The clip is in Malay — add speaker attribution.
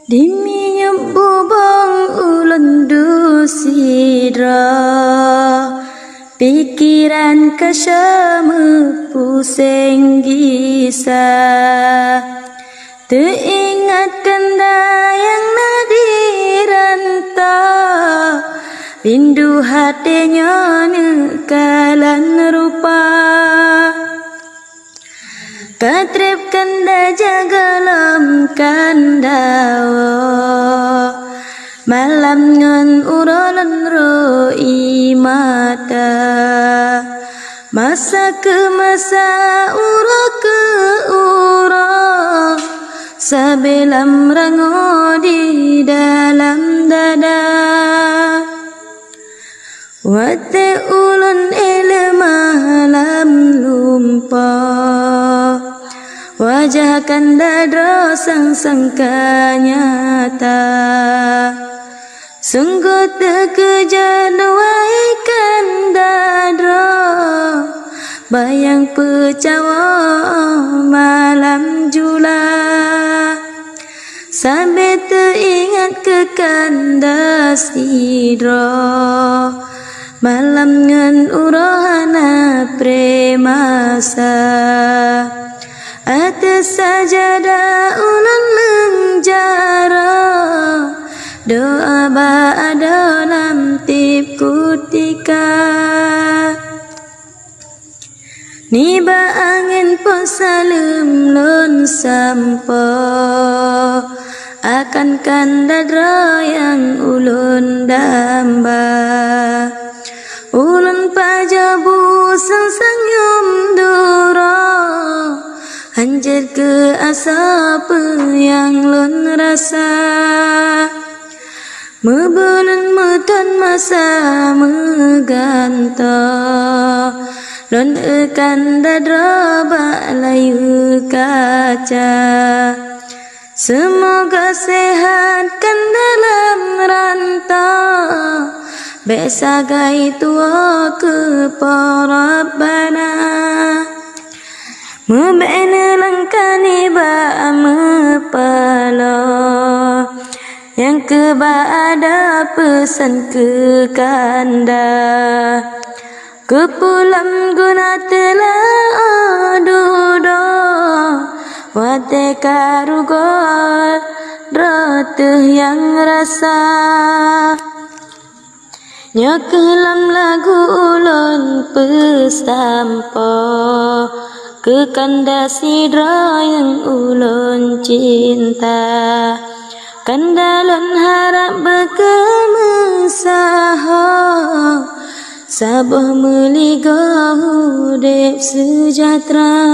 Speaker 1: Diminyup bubong ulun dusidra, pikiran kasyama pusing gisa. Teringatkan dayang nadiranta, rindu hatinya nekalan rupa. Katrip kanda jagalam kandawa, malam ngan urolan roi mata. Masa ke masa uro ke uro, sabelam rango di dalam dada. Wate ulun ele malam lumpa, wajah kanda dro sang-sangka nyata. Sungguh terkejut wahai kanda dro, bayang pecawa malam jula. Sampai teringat ke kanda sidro, malam ngan urohana premasa. Atas sajadah ulun menjara, doa ba'ada dalam tip kutika. Niba angin pun salim lun sampo, akan kandadra yang ulun damba. Ulun pajabu sang yum dura, anjir ke asap yang lun rasa. Mebulan meton masa meganta, lun ekan dadra balayu kaca. Semoga sehat kan dalam rantau, besagai tua ke Rabbana. Mubena langkani ba mepala, yang keba ada pesan ke kanda. Kepulam guna telah adudo, wate karugol ratuh yang rasa. Nyakelam lagu ulun pesampo, ke kanda sidra yang ulun cinta. Kandalan harap berkemesaha, sabah meligah hudip sejahtera.